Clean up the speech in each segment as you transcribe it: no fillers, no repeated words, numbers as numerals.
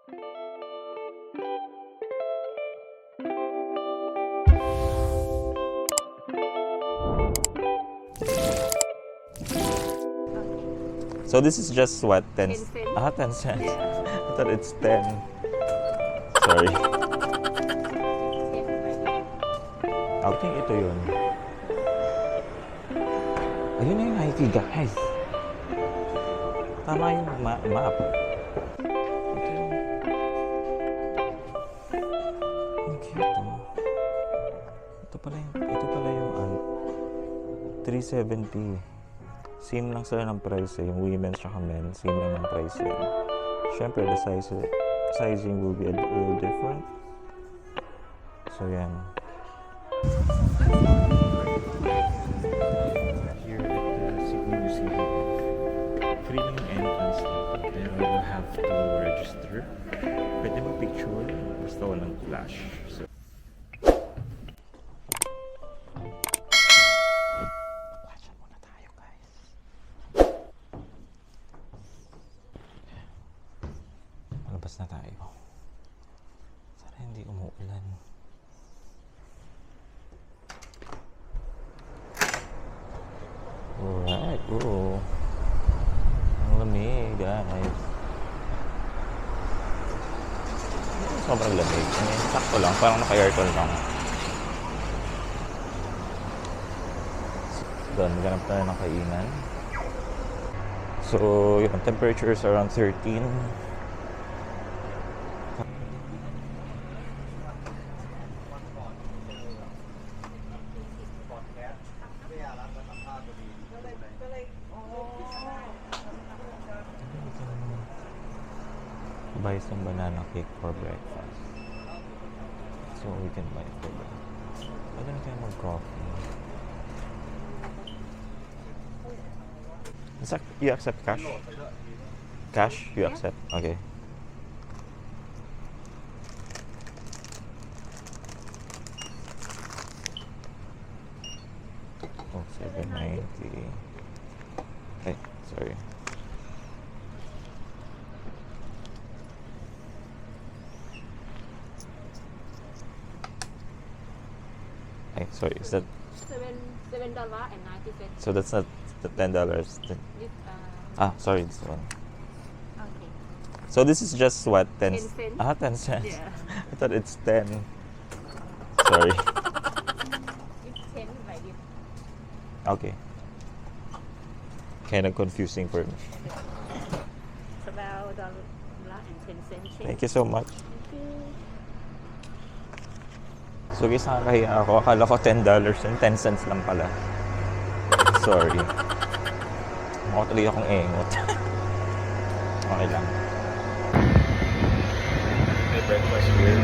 So this is just what, 10 10 cents? 10 cents. Yeah. I thought it's 10. Sorry. I think ito yun. Ayun na yung Nike, guys. Tama yung map. Ito yung... Ang cute, oh. Ito pala yung 370. Same lang sila ng price eh. Yung women's tsaka men, same lang ng price eh. Siyempre, the sizing will be a little different. So, yan. Here at the Cebu Museum, free lang yung entrance dito, pero you have to register. Pwede mag-picture, basta walang flash. So, labas na tayo. Sana hindi umuulan. Alright, oo. Ang lamig, guys. Sobrang lamig. Sakto lang, parang naka-aircon lang. Doon, maghanap tayo ng kainan. So, yung temperature is around 13. Buy some banana cake for breakfast. So we can buy it for breakfast. Pwede na tayo mag-coffee. You accept cash? Cash? You accept? Okay. Oh, 790. Ay, sorry. Ay, sorry, is that... $7.90. So that's not the $10. Sorry, this one. Okay. So this is just what, 10 10 cents? 10 cents. Yeah. I thought it's 10. Sorry. It's 10 by this. Okay. Kind of confusing for me. It's about $1.10. Thank you so much. Thank you. So guys, nakakahiya ako. Akala ko $10 and 10 cents lang pala. Sorry. Mukha tuloy akong engot. Okay lang. May breakfast here.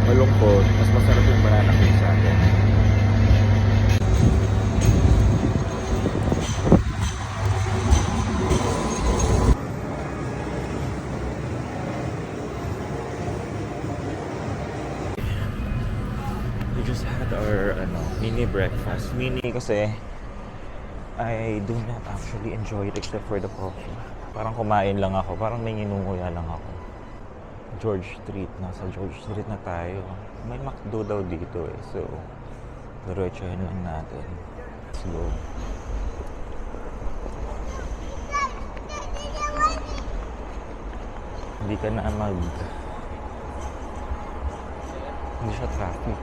Malungkot. Mas masarap yung banana cake sa akin. We just had our mini breakfast. Mini kasi I do not actually enjoy it except for the coffee. Parang kumain lang ako. Parang may nginunguya lang ako. George Street. Nasa George Street na tayo. May McDo daw dito eh. So, diretsahin lang natin. Let's go. Hindi ka na hindi siya traffic.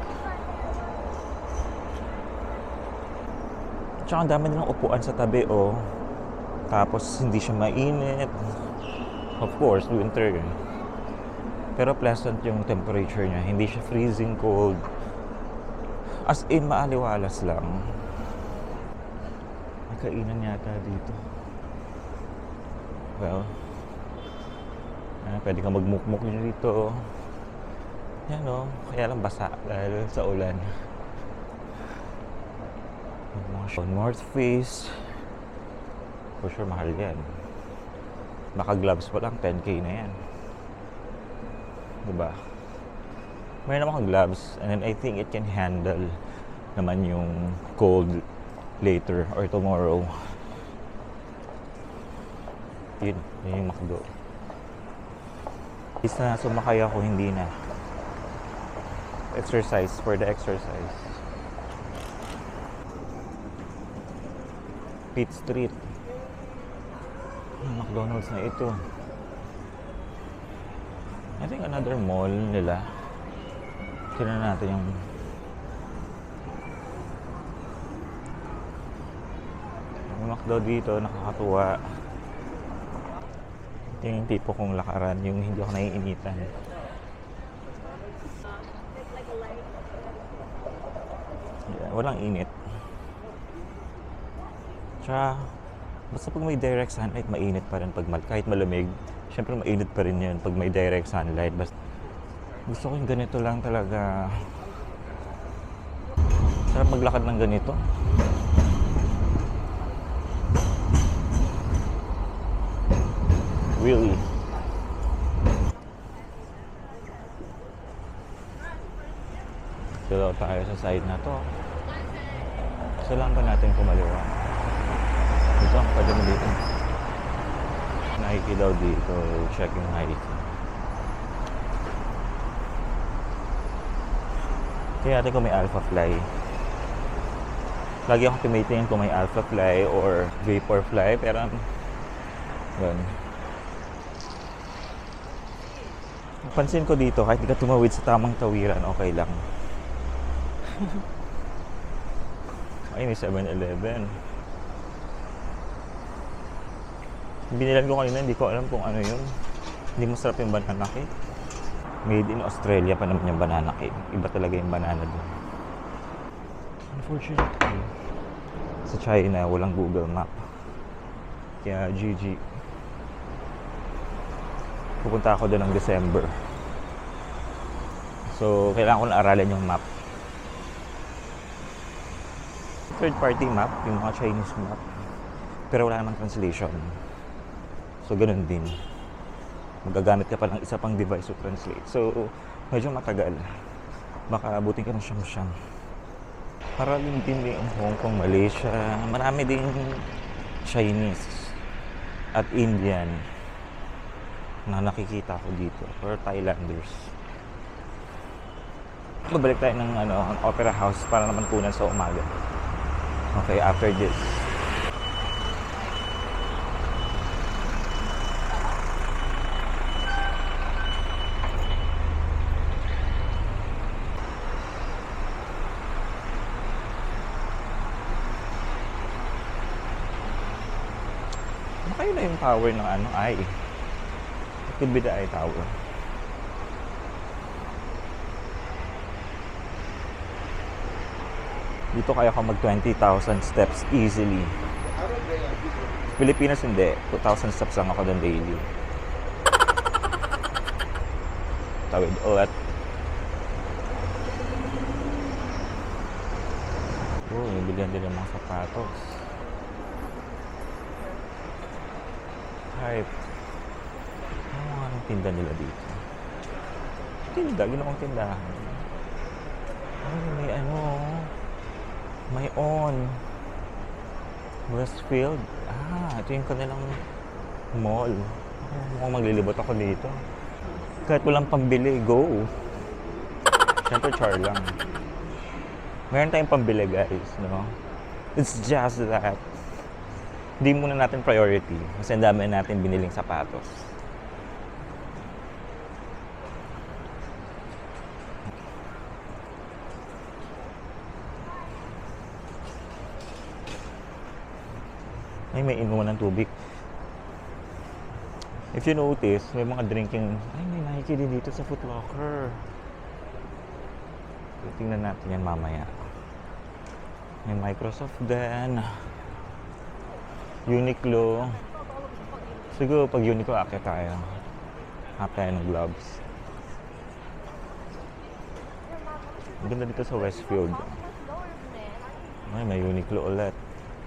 Tsaka ang dami nilang upuan sa tabi, oh. Tapos hindi siya mainit. Of course, winter eh. Pero pleasant yung temperature niya. Hindi siya freezing cold. As in, maaliwalas lang. May kainan yata dito. Well, pwede ka magmukmuk dito. Yan o, kaya lang basa dahil sa ulan. North Face. For sure, mahal yan. Baka gloves pa lang, 10K na yan. Diba? Mayroon akong gloves and then I think it can handle naman yung cold later or tomorrow. Yun yung McDo. Isa sumakay ako, hindi na. Exercise, for the exercise. Pitt Street. McDonald's na ito. I think another mall nila. Tignan natin yung McDo dito, nakakatuwa. Ito yung tipo kong lakaran, yung hindi ako naiinitan. Yeah, walang init. Tsaka, basta pag may direct sunlight, mainit pa rin pag kahit malamig. Siyempre mainit pa rin yun pag may direct sunlight. Basta, gusto ko yung ganito lang talaga. Sarap maglakad ng ganito. Really. Dito tayo sa side na to. Saan ba natin kumaliwa? Dito, pwede mo dito. Nike daw dito. Check yung Nike. Kaya natin kung may Alpha Fly. Lagi ako tumitingin kung may Alpha Fly or Vapor Fly. Pero, yun. Pansin ko dito, kahit di ka tumawid sa tamang tawiran, okay lang. Ay, may 7-Eleven. Binilan ko kanina, hindi ko alam kung ano yun. Hindi masarap yung banana cake. Made in Australia pa naman yung banana cake. Iba talaga yung banana doon. Unfortunately, sa China, walang Google Map. Kaya GG. Pupunta ako doon ng December. So, kailangan ko na aralin yung map. Third party map, yung mga Chinese map. Pero wala namang translation. So, ganun din. Magagamit ka pa ng isa pang device to translate. So, medyo matagal. Baka abutin ka ng siyang-siyang. Maraming din yung Hong Kong, Malaysia. Marami din Chinese at Indian na nakikita ko dito, or Thailanders. Babalik tayo ng Opera House para naman kunan sa umaga. Okay, after this. Kayo na yung power ng eye. Could be the eye tower. Dito kaya ka mag 20,000 steps easily. Pilipinas hindi. 2,000 steps lang ako doon daily. Tawid ulit. Oh, nabilihan din ng mga sapatos. Hype. Anong tinda nila dito? Tinda, ginawang tindahan. Ay, may on. Westfield. Ito yung kanilang mall. Mukhang maglilibot ako dito. Kahit walang pambili, go. Siyempre, char lang. Meron tayong pambili, guys, no? It's just that. Hindi muna natin priority. Kasi ang dami natin biniling sapatos. Ay, may inuman ng tubig. If you notice, may mga drinking. Ay, may Nike din dito sa Foot Locker. Tingnan natin yan mamaya. May Microsoft din. Uniqlo. Siguro pag Uniqlo, akit tayo. Hap tayo ng gloves. Ang ganda dito sa Westfield. Ay, may Uniqlo ulit.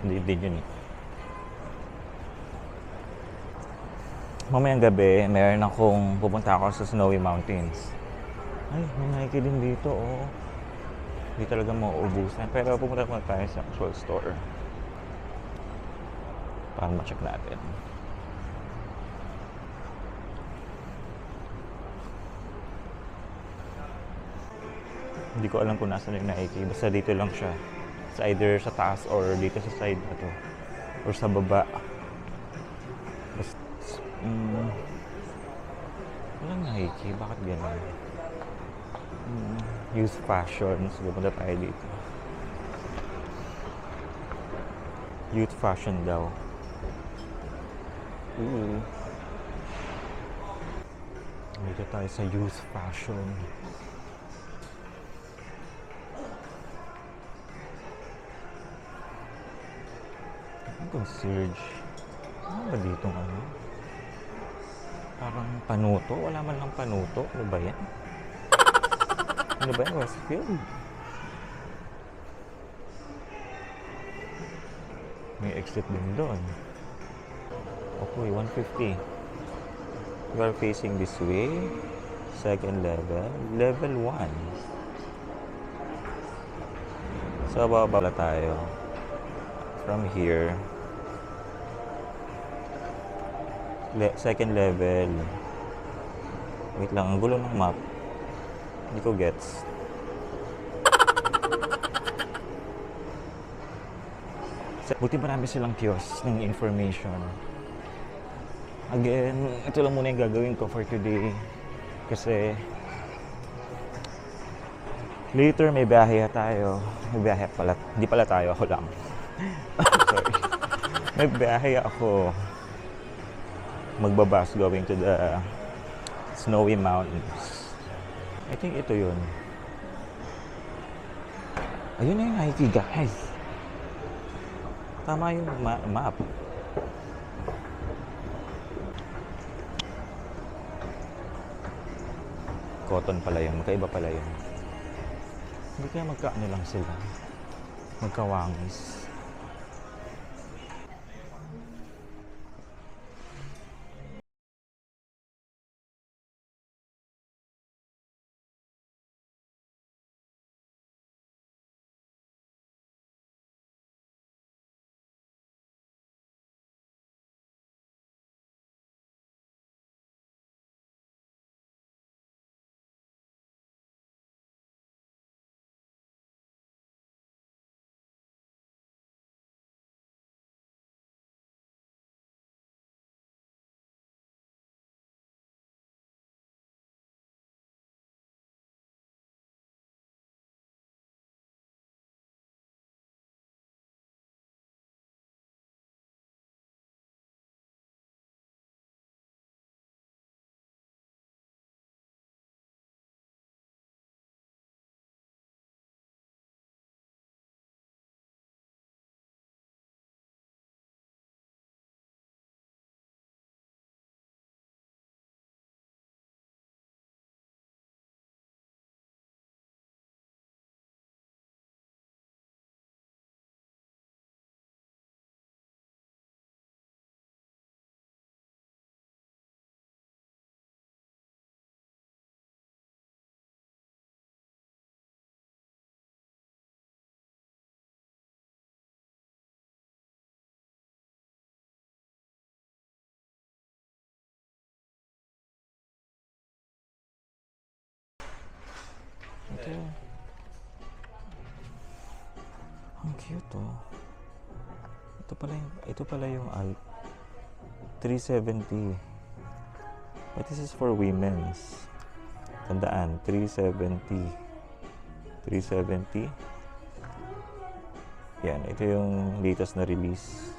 Hindi din yun eh. Mamayang gabi, meron akong pupunta ako sa Snowy Mountains. Ay, may Nike din dito, oh. Hindi talaga mauubusan. Pero pupunta ko tayo sa actual store. Para ma-check natin. Hindi ko alam kung nasaan yung Nike. Basta dito lang siya. Sa either sa taas or dito sa side na to. Or sa baba. Basta, walang Nike. Bakit ganun? Youth fashion. So, pupunta tayo dito. Youth fashion daw. Dito tayo sa youth fashion. Ang concierge. Ano ba dito ano? Parang panuto. Wala man lang panuto. Ano ba yan? Ano ba yan? Westfield? May exit din doon. Okay, 150. You are facing this way. Second level. Level 1. So, bababa tayo. From here. Second level. Wait lang, ang gulo ng map. Hindi ko gets. Buti marami silang kiosk ng information. Again, ito lang muna yung gagawin ko for today. Kasi later may biyahe tayo. May biyahe pala. Hindi pala tayo, ako lang. Sorry. May biyahe ako. Magbabas going to the snowy mountains. I think ito yun. Ayun na yung Nike, guys. Tama yung map. Cotton pala yun. Magkaiba pala yun. Hindi kaya magkaano lang sila. Magkawangis. Ito. Ang cute oh. Ito pala yung 370. But this is for women's. Tandaan, 370. 370. Yan, ito yung latest na release.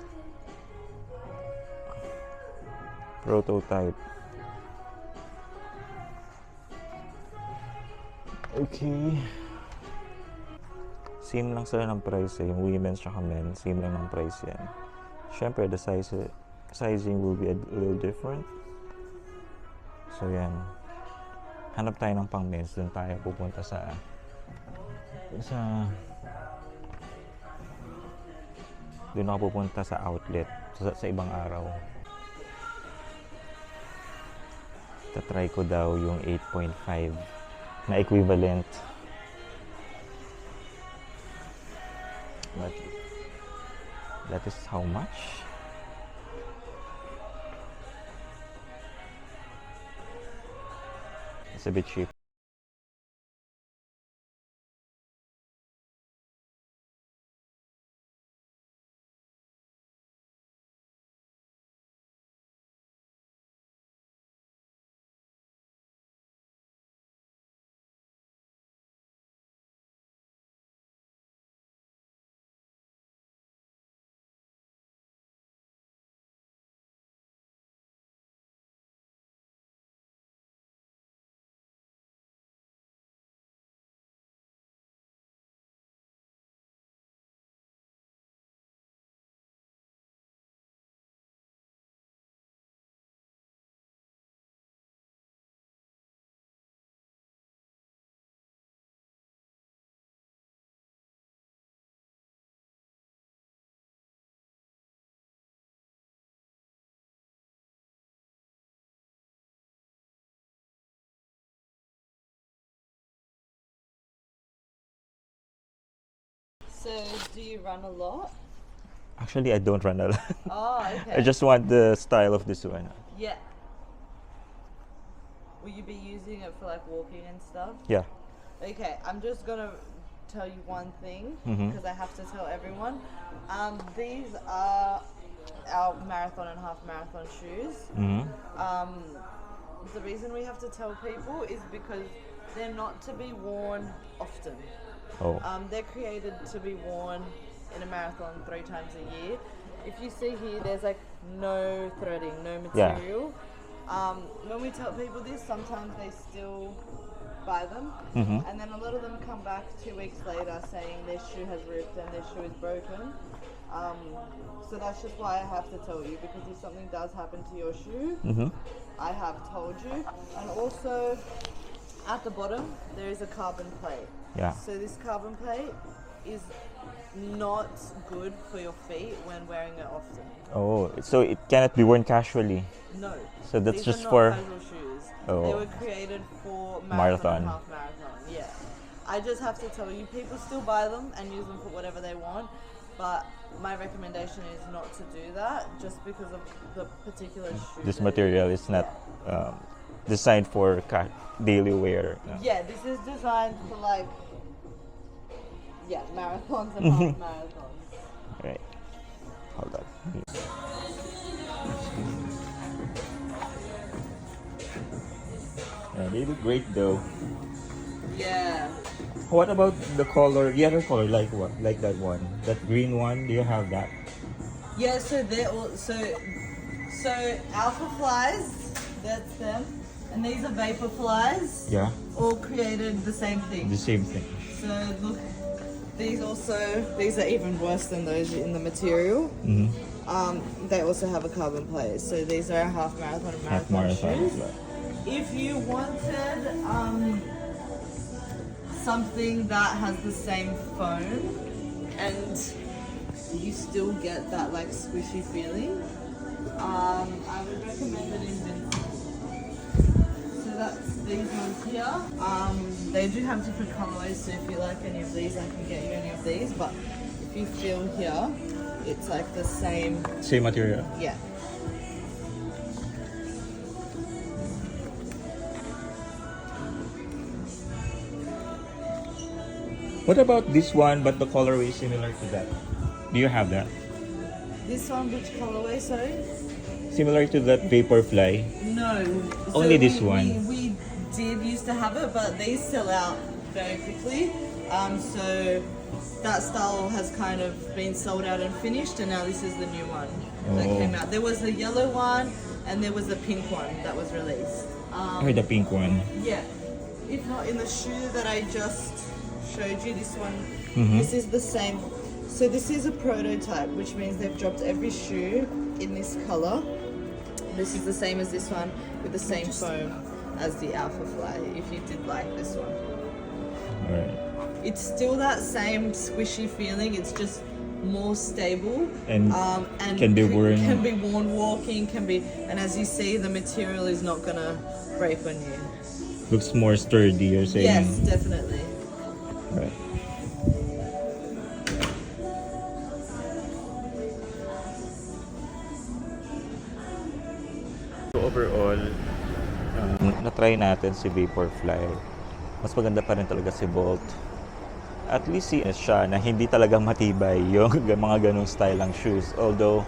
Prototype. Okay. Same lang sila ng price eh. Yung women's tsaka men, same lang ng price yan. Siyempre, the sizing will be a little different. So yan. Hanap tayo ng pang men's. Doon tayo pupunta sa doon ako pupunta sa outlet sa ibang araw. Tatry ko daw yung 8.5 na equivalent. But that is how much? It's a bit cheap. So, do you run a lot? Actually, I don't run a lot. Oh, okay. I just want the style of this one. Yeah. Will you be using it for like walking and stuff? Yeah. Okay, I'm just gonna tell you one thing Mhm. because I have to tell everyone. These are our marathon and half marathon shoes. Hmm. The reason we have to tell people is because they're not to be worn often. Oh. They're created to be worn in a marathon 3 times a year. If you see here, there's like no threading, no Yeah. material. When we tell people this, sometimes they still buy them, Mhm. and then a lot of them come back 2 weeks later saying their shoe has ripped and their shoe is broken. So that's just why I have to tell you, because if something does happen to your shoe, Mhm. I have told you. And also, at the bottom, there is a carbon plate. Yeah. So this carbon plate is not good for your feet when wearing it often. Oh, so it cannot be worn casually. No. So that's These just are not for- casual shoes. Oh. They were created for Marathon. marathon and half marathon. Yeah. I just have to tell you, people still buy them and use them for whatever they want, but my recommendation is not to do that just because of the particular shoe. This that material it is not designed for daily wear. No. Yeah, this is designed for like, marathons and half marathons. Right. Hold on. Yeah, they look great though. Yeah. What about the color? The other color, like what? Like that one, that green one. Do you have that? Yeah, so they're all so alpha flies, that's them, and these are vapor flies. Yeah. All created the same thing. The same thing. So look, these are even worse than those in the material. Mm-hmm. They also have a carbon plate. So these are half marathon and Half marathon marathon. shoes. If you wanted something that has the same foam and you still get that like squishy feeling, I would recommend an Invincible. So that's these ones here. They do have different colorways, so if you like any of these, I can get you any of these. But if you feel here, it's like the same. Same material. Yeah. What about this one, but the colorway is similar to that? Do you have that? This one, which colorway? Sorry. Similar to that Vaporfly? No. Only this we, one. We did used to have it, but these sell out very quickly. So that style has kind of been sold out and finished, and now this is the new one that Oh. came out. There was a yellow one, and there was a pink one that was released. Or the pink one? Yeah. If not in the shoe that I just showed you, this one, Mhm. this is the same. So this is a prototype, which means they've dropped every shoe in this color. This is the same as this one with the same foam as the Alpha Fly, if you did like this one. Alright. It's still that same squishy feeling, it's just more stable. And and can be worn- Can be worn walking, and as you see, the material is not gonna break on you. Looks more sturdy, you're saying? Yes, definitely. Right. So overall, na-try natin si Vaporfly. Mas maganda pa rin talaga si Bolt. At least siya na hindi talaga matibay yung mga ganong style ng shoes. Although,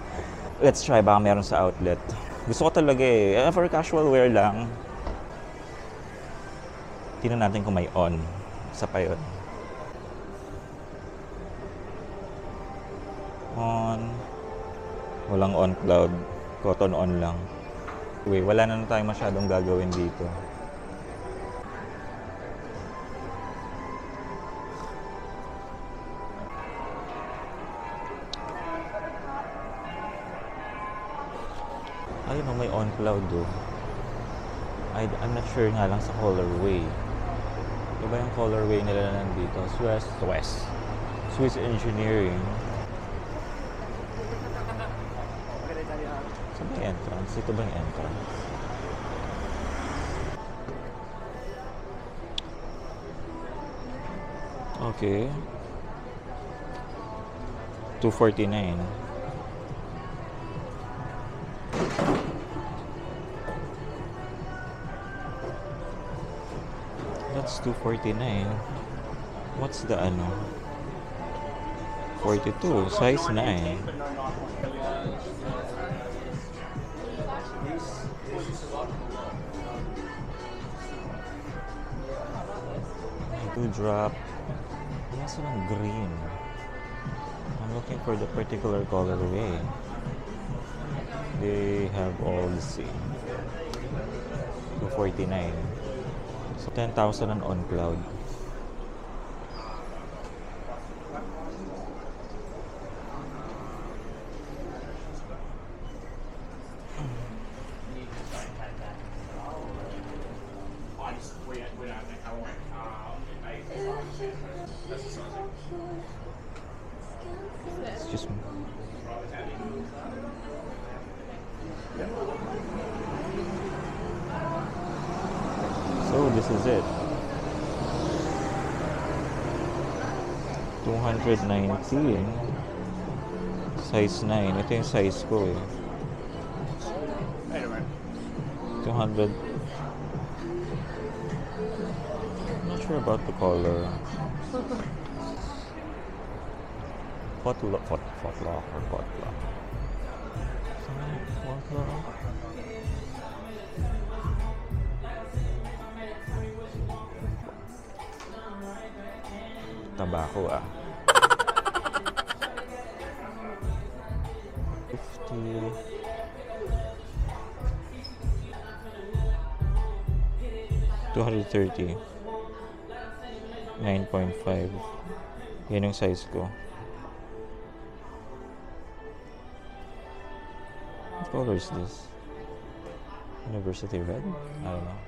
let's try, baka meron sa outlet. Gusto ko talaga for casual wear lang. Tingnan natin kung may on. Isa pa yun. On. Walang on cloud. Cotton on lang. Wait, wala na tayong masyadong gagawin dito. Ayun may on cloud I'm not sure nga lang sa colorway. Iba yung colorway nila na nandito. Swiss Engineering. Saan ba yung entrance? Ito ba yung entrance? Okay. $249. That's $249. What's the ano? 42, size 9. To drop. Nasa ng green. I'm looking for the particular colorway. They have all the same. 249. So 10,000 on cloud. Excuse me. So this is it. 219. Size 9. Ito yung size ko eh. 200. Not sure about the color. Potluck or potluck. Potluck. Tabako ah. 50. $230. 9.5. Yan yung size ko. What color is this? University red? I don't know.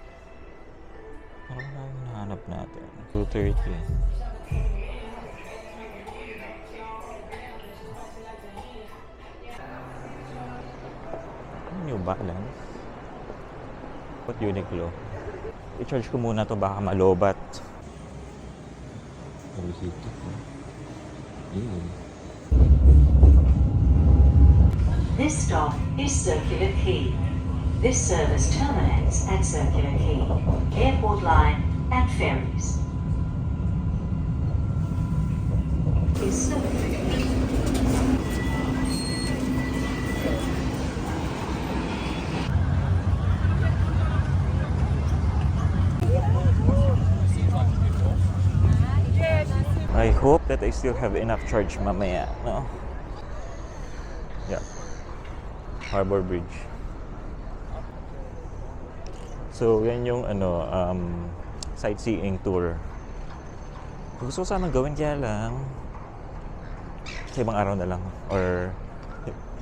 Parang lang nahanap natin. 230. New Balance. What Uniqlo? I-charge ko muna to baka malobat. This stop is Circular Quay. This service terminates at Circular Quay, Airport Line and ferries. Is Circular Quay. I hope that I still have enough charge mamaya, no? Yeah. Harbor Bridge. So, yan yung sightseeing tour. Gusto ko sanang gawin kaya lang sa ibang araw na lang. Or,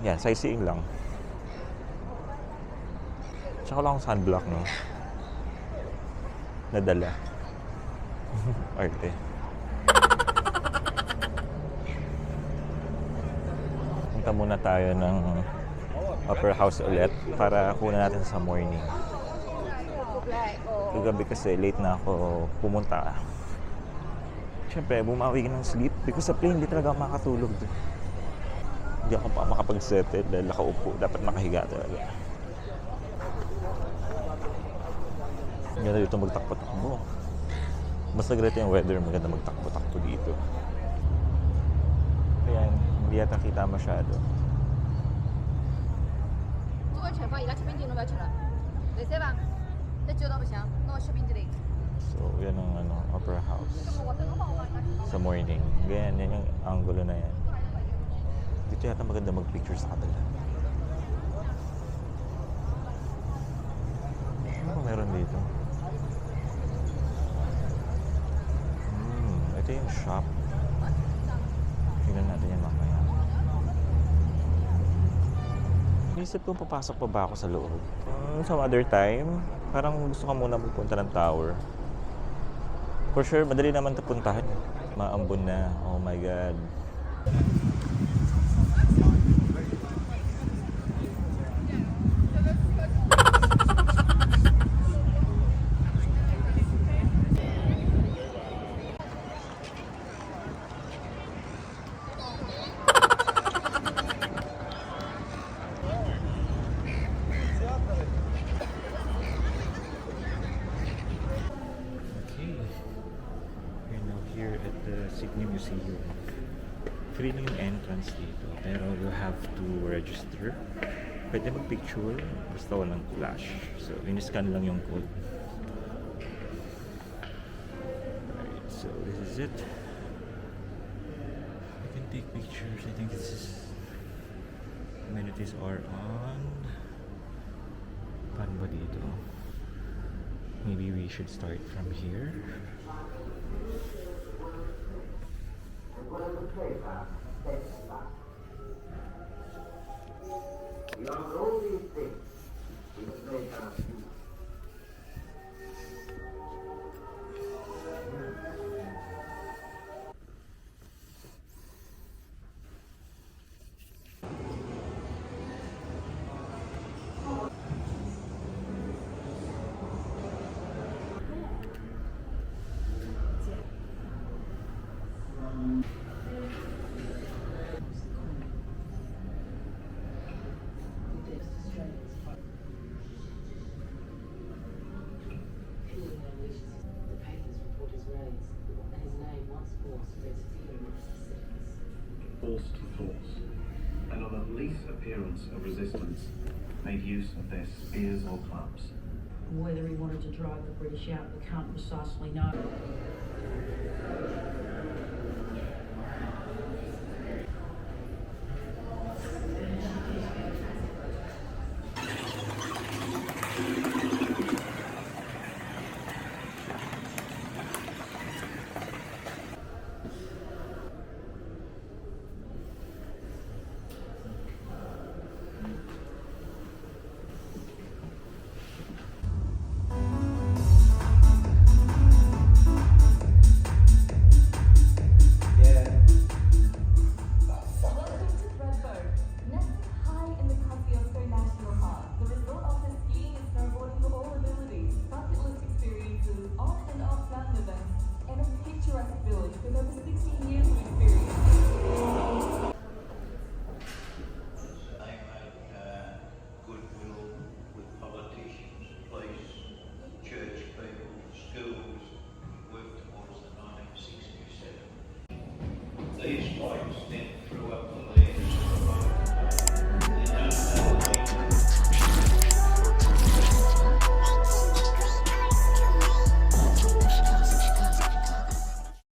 yan, sightseeing lang. Tsaka lang akong sunblock, no? Nadala. Arte. Punta muna tayo ng Opera House ulit para kunan natin sa morning. Kagabi kasi late na ako pumunta. Siyempre, bumawi ng sleep because sa plane hindi talaga ako makatulog. Hindi ako pa makapag-settle dahil nakaupo. Dapat nakahiga talaga. Ganda dito magtakbo-takbo. Basta ganito yung weather, maganda magtakbo-takbo dito. Ayan, hindi yata kita masyado. 如果全放而家出冰淇淋都唔要食啦，你寫吧，你做到唔行，那我食冰淇淋。 So, yan ang Opera House. Sa morning. Ganyan, yan yung angulo na yan. Dito yata maganda mag-picture sa kabila. Ano ba meron dito? Ito yung shop. Tingnan natin yan mamaya. Naisip kong papasok pa ba ako sa loob. Some other time, parang gusto ka muna magpunta ng tower. For sure, madali naman ito puntahan. Maambon na. Oh my God. museum. Free lang yung entrance dito, pero you have to register. Pwede mag-picture, basta walang flash. So, in-scan lang yung code. Alright, so this is it. You can take pictures. I think this is... amenities are on... Paano ba dito? Maybe we should start from here. The papers report his raids, and his name once more spreads fear amongst the citizens. Forced to force, and on the least appearance of resistance, made use of their spears or clubs. Whether he wanted to drive the British out, we can't precisely know.